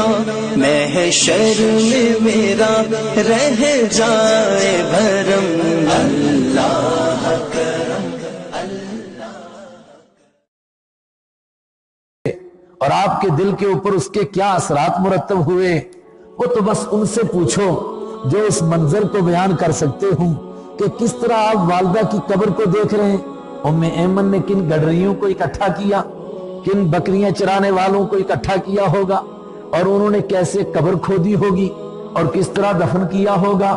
میرا محشر میں میرا رہ جائے بھرم اللہ کرم اور آپ کے دل کے اوپر اس کے کیا اثرات مرتب ہوئے، وہ تو بس ان سے پوچھو جو اس منظر کو بیان کر سکتے ہوں کہ کس طرح آپ والدہ کی قبر کو دیکھ رہے ہیں۔ ام ایمن نے کن گڈریوں کو اکٹھا کیا، کن بکریاں چرانے والوں کو اکٹھا کیا ہوگا، اور انہوں نے کیسے قبر کھودی ہوگی اور کس طرح دفن کیا ہوگا،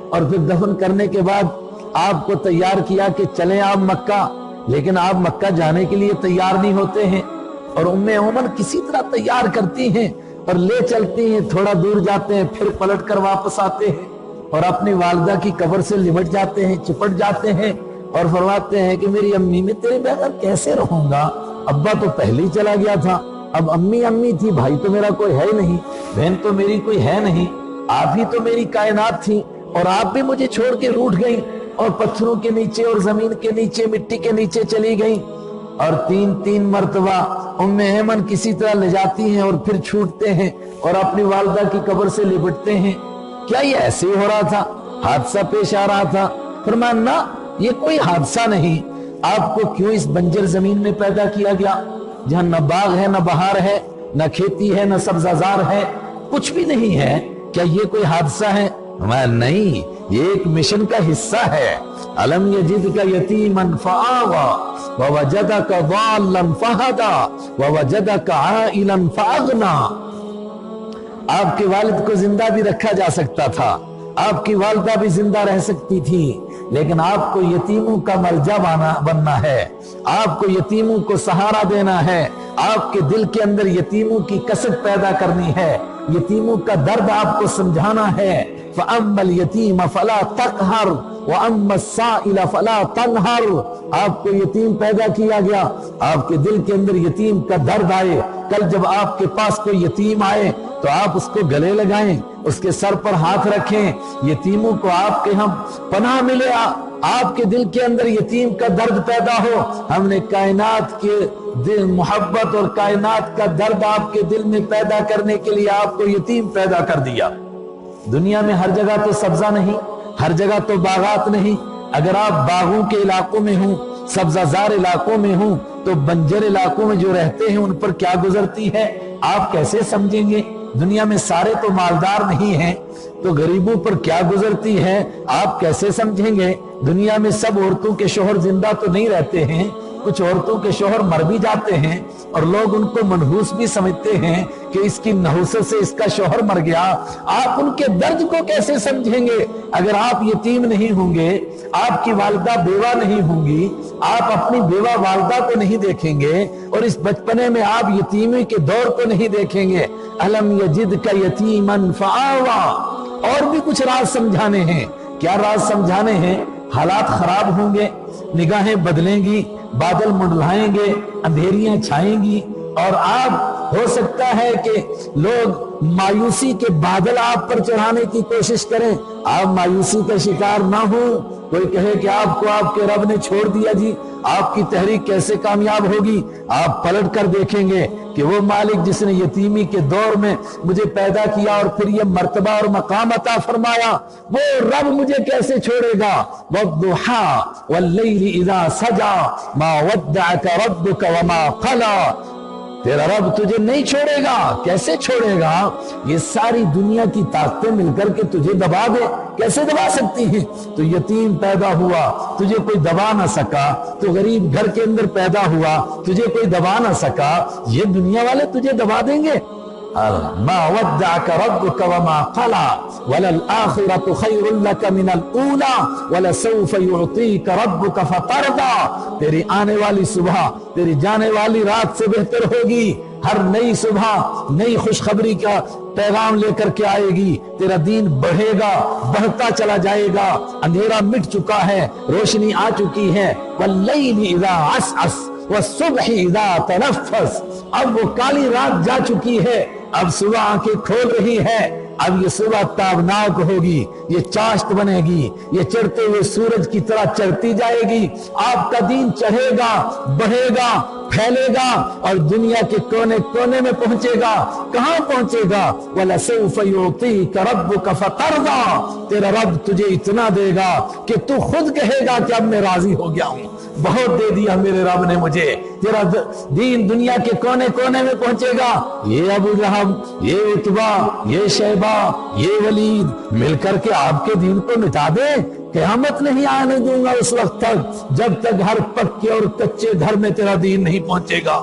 اور پھر دفن کرنے کے بعد آپ کو تیار کیا کہ چلیں آپ مکہ، لیکن آپ مکہ جانے کے لیے تیار نہیں ہوتے ہیں، اور ام ایمن کسی طرح تیار کرتی ہیں اور لے چلتی ہیں، تھوڑا دور جاتے ہیں، پھر پلٹ کر واپس آتے ہیں اور اپنی والدہ کی قبر سے لمٹ جاتے ہیں، چپٹ جاتے ہیں اور فرماتے ہیں کہ میری امی، میں تیرے بغیر کیسے رہوں گا، ابا تو پہلے ہی چلا گیا تھا، اب امی امی تھی، بھائی تو میرا کوئی ہے ہی نہیں، بہن تو میری کوئی ہے نہیں، آپ ہی تو میری کائنات تھی، اور آپ بھی مجھے چھوڑ کے روٹھ گئی اور پتھروں کے نیچے اور زمین کے نیچے، مٹی کے نیچے چلی گئی، اور تین مرتبہ ام ایمن کسی طرح لے جاتی ہیں اور پھر چھوٹتے ہیں اور اپنی والدہ کی قبر سے لپٹتے ہیں۔ کیا یہ ایسے ہی ہو رہا تھا، حادثہ پیش آ رہا تھا؟ فرمایا نہ، یہ کوئی حادثہ نہیں، آپ کو کیوں اس بنجر زمین میں پیدا کیا گیا جہاں نہ باغ ہے، نہ بہار ہے، نہ کھیتی ہے، نہ سبزہ زار ہے، کچھ بھی نہیں ہے، کیا یہ کوئی حادثہ ہے؟ نہیں، یہ ایک مشن کا حصہ ہے۔ الم یجدک یتیما فآوی ووجدک ضالا فہدی ووجدک عائلا فاغنی۔ آپ کے والد کو زندہ بھی رکھا جا سکتا تھا، آپ کی والدہ بھی زندہ رہ سکتی تھی، لیکن آپ کو یتیموں کا ملجا بننا ہے، آپ کو یتیموں کو سہارا دینا ہے، آپ کے دل کے اندر یتیموں کی کسب پیدا کرنی ہے، یتیموں کا درد آپ کو سمجھانا ہے۔ فَأَمَّا الْيَتِيمَ فَلَا تَقْهَرْ وَأَمَّا السَّائِلَ فَلَا تَنْهَرْ۔ آپ کو یتیم پیدا کیا گیا، آپ کے دل کے اندر یتیم کا درد آئے، کل جب آپ کے پاس کوئی یتیم آئے تو آپ اس کو گلے لگائیں، اس کے سر پر ہاتھ رکھیں، یتیموں کو آپ کے ہم پناہ ملے، آپ کے دل کے اندر یتیم کا درد پیدا ہو۔ ہم نے کائنات کے دل محبت اور کائنات کا درد آپ کے دل میں پیدا کرنے کے لیے آپ کو یتیم پیدا کر دیا۔ دنیا میں ہر جگہ تو سبزہ نہیں، ہر جگہ تو باغات نہیں، اگر آپ باغوں کے علاقوں میں ہوں، سبزہ زار علاقوں میں ہوں، تو بنجر علاقوں میں جو رہتے ہیں ان پر کیا گزرتی ہے آپ کیسے سمجھیں گے؟ دنیا میں سارے تو مالدار نہیں ہیں، تو غریبوں پر کیا گزرتی ہے آپ کیسے سمجھیں گے؟ دنیا میں سب عورتوں کے شوہر زندہ تو نہیں رہتے ہیں، کچھ عورتوں کے شوہر مر بھی جاتے ہیں، اور لوگ ان کو منحوس بھی سمجھتے ہیں کہ اس کی نحوست سے اس کا شوہر مر گیا۔ آپ ان کے درد کو کیسے سمجھیں گے اگر آپ یتیم نہیں ہوں گے، آپ کی والدہ بیوہ نہیں ہوں گی، آپ اپنی بیوہ والدہ کو نہیں دیکھیں گے، اور اس بچپنے میں آپ یتیمی کے دور کو نہیں دیکھیں گے۔ الم یجدک یتیما فآوی۔ اور بھی کچھ راز سمجھانے ہیں۔ کیا راز سمجھانے ہیں؟ حالات خراب ہوں گے، نگاہیں بدلیں گی، بادل منڈلائیں گے، اندھیریاں چھائیں گی، اور آپ ہو سکتا ہے کہ لوگ مایوسی کے بادل آپ پر چڑھانے کی کوشش کریں، آپ مایوسی کا شکار نہ ہوں۔ کوئی کہے کہ آپ کو آپ کے رب نے چھوڑ دیا جی، آپ کی تحریک کیسے کامیاب ہوگی؟ آپ پلٹ کر دیکھیں گے کہ وہ مالک جس نے یتیمی کے دور میں مجھے پیدا کیا اور پھر یہ مرتبہ اور مقام عطا فرمایا، وہ رب مجھے کیسے چھوڑے گا؟ وَالضُّحَىٰ وَاللَّيْلِ إِذَا سَجَىٰ مَا وَدَّعَكَ رَبُّكَ وَمَا قَلَىٰ۔ تیرا رب تجھے نہیں چھوڑے گا، کیسے چھوڑے گا؟ یہ ساری دنیا کی طاقتیں مل کر کے تجھے دبا دے، کیسے دبا سکتی ہیں؟ تو یتیم پیدا ہوا، تجھے کوئی دبا نہ سکا، تو غریب گھر کے اندر پیدا ہوا، تجھے کوئی دبا نہ سکا، یہ دنیا والے تجھے دبا دیں گے؟ ما ودعك ربك وما قلى وللآخرة خير لك من الأولى ولسوف يعطيك ربك فترضى۔ تیری آنے والی صبح تیری جانے والی رات سے بہتر ہوگی، ہر نئی صبح نئی خوشخبری کا پیغام لے کر کے آئے گی، تیرا دین بڑھے گا، بڑھتا چلا جائے گا، اندھیرا مٹ چکا ہے، روشنی آ چکی ہے۔ واللیل اذا عسعس والصبح اذا تنفس۔ اب وہ کالی رات جا چکی ہے، اب صبح آنکھیں کھول رہی ہے، اب یہ صبح تابناک ہوگی، یہ چاشت بنے گی، یہ چڑھتے ہوئے سورج کی طرح چڑھتی جائے گی، آپ کا دین چڑھے گا، بڑھے گا، پھیلے گا اور دنیا کے کونے کونے میں پہنچے گا. کہاں پہنچے گا؟ وَلَسَوْفَ يُعْطِيكَ رَبُّكَ فَتَرْضَى. تیرا رب تجھے اتنا دے گا کہ تو خود کہے گا کہ اب میں راضی ہو گیا ہوں, بہت دے دیا میرے رب نے مجھے. تیرا دین دنیا کے کونے کونے میں پہنچے گا. یہ ابو جہل, یہ عتبہ, یہ شیبہ, یہ ولید مل کر کے آپ کے دین کو مٹا دے. قیامت نہیں آنے دوں گا اس وقت تک جب تک ہر پکے اور کچے گھر میں تیرا دین نہیں پہنچے گا.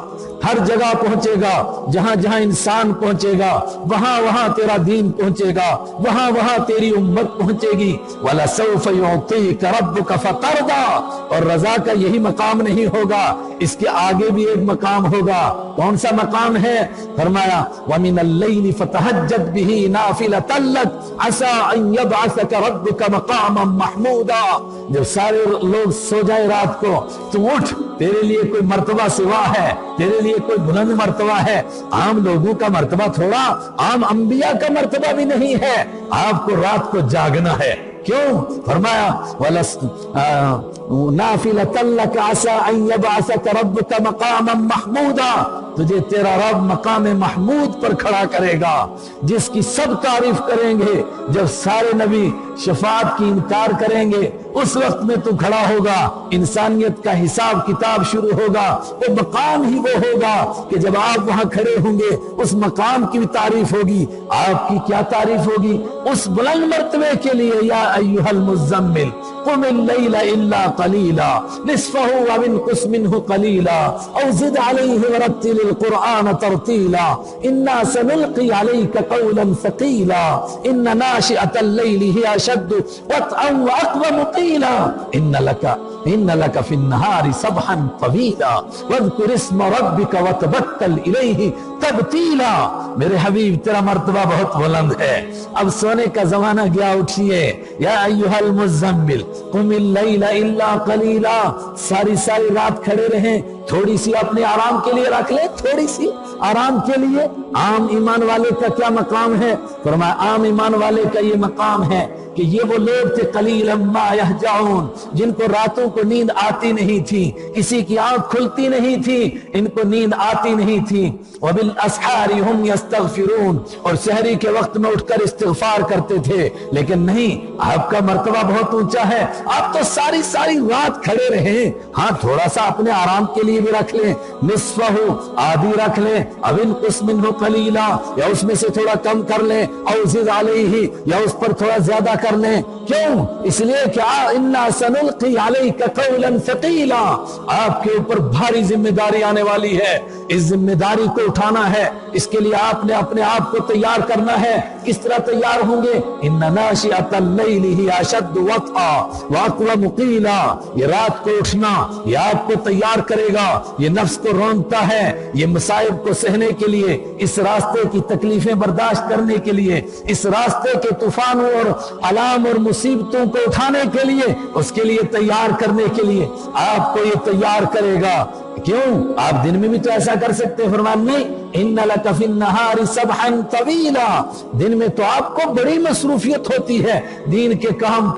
ہر جگہ پہنچے گا, جہاں جہاں انسان پہنچے گا وہاں وہاں تیرا دین پہنچے گا, وہاں وہاں تیری امت پہنچے گی. وَلَسَوْفَ يُعْطِيكَ رَبُّكَ فَتَرْضَى. اور رضا کا یہی مقام نہیں ہوگا, اس کے آگے بھی ایک مقام ہوگا. کون سا مقام ہے؟ فرمایا وَمِنَ اللَّيْلِ فَتَهَجَّدْ بِهِ نَافِلَةً لَكَ عَسَىٰ أَن يَبْعَثَكَ رَبُّكَ مَقَامًا مَحْمُودًا. جب سارے لوگ سو جائے رات کو تو اٹھ, تیرے لیے کوئی مرتبہ سوا ہے, تیرے لیے کوئی بلند مرتبہ ہے. عام لوگوں کا مرتبہ تھوڑا, عام انبیاء کا مرتبہ بھی نہیں ہے. آپ کو رات کو جاگنا ہے. کیوں؟ فرمایا نافلۃ لک عسى ان يبعثك ربك مقاما محمودا. تجھے تیرا رب مقام محمود پر کھڑا کرے گا جس کی سب تعریف کریں گے. جب سارے نبی شفاعت کی انکار کریں گے اس وقت میں تو کھڑا ہوگا, انسانیت کا حساب کتاب شروع ہوگا. وہ مقام ہی وہ ہوگا کہ جب آپ وہاں کھڑے ہوں گے اس مقام کی بھی تعریف ہوگی. آپ کی کیا تعریف ہوگی؟ اس بلند مرتبے کے لیے یا ایھا المزمل قم اللیل الا قلیلا نصفہ او انقص منہ قلیلا او زد علیہ ورتل القرآن ترتیلا انا سنلقی علیک قولا ثقیلا ان ناشئة اللیل ہی اشد وطئا واقوم قیلا ان لک فی النہار سبحا طویلا واذکر اسم ربک وتبتل الیہ تبتیلا. میرے حبیب تیرا مرتبہ بہت بلند ہے. اب سونے کا زمانہ گیا, اٹھیے. یا ایھا المزمل قم اللیل الا قلیلا. ساری رات کھڑے رہیں, تھوڑی سی اپنے آرام کے لیے رکھ لیں, تھوڑی سی آرام کے لیے. عام ایمان والے کا کیا مقام ہے؟ فرمایا عام ایمان والے کا یہ مقام ہے کہ یہ وہ لوگ تھے قلیلا ما یہجعون, جن کو راتوں کو نیند آتی نہیں تھی, کسی کی آنکھ کھلتی نہیں تھی, ان کو نیند آتی نہیں تھی. وبالاسحار هم یستغفرون, اور سحری کے وقت میں اٹھ کر استغفار کرتے تھے. لیکن نہیں, آپ کا مرتبہ بہت اونچا ہے. آپ تو ساری رات کھڑے رہیں. ہاں تھوڑا سا اپنے آرام کے لیے بھی رکھ لیں, نصفہ آدھی رکھ لیں, او انقص منہ قلیلا, یا اس میں سے تھوڑا کم کر لیں, او زد علیہ, یا اس پر تھوڑا زیادہ کر لیں. کیوں؟ اس لیے کہ انا سنلقی علیک قولا ثقیلا, آپ کے اوپر بھاری ذمہ داری آنے والی ہے. اس ذمہ داری کو اٹھانا ہے, اس کے لیے آپ نے اپنے آپ کو تیار کرنا ہے. کس طرح تیار ہوں گے؟ ان ناشئۃ اللیل ہی اشد وطئا واقوم قیلا. یہ رات کو اٹھنا یہ آپ کو تیار کرے گا. یہ نفس کو رونتا ہے, یہ مصائب کو سہنے کے لیے, اس راستے کی تکلیفیں برداشت کرنے کے لیے, اس راستے کے طوفانوں اور علام اور مصیبتوں کو اٹھانے کے لیے, اس کے لیے تیار کرنے کے لیے آپ کو یہ تیار کرے گا. کیوں؟ آپ دن میں بھی تو ایسا کر سکتے ہیں. فرمان نہیں, ان لک فی النہار سبحا طویلا. دن میں تو آپ کو بڑی مصروفیت ہوتی ہے, دین کے کام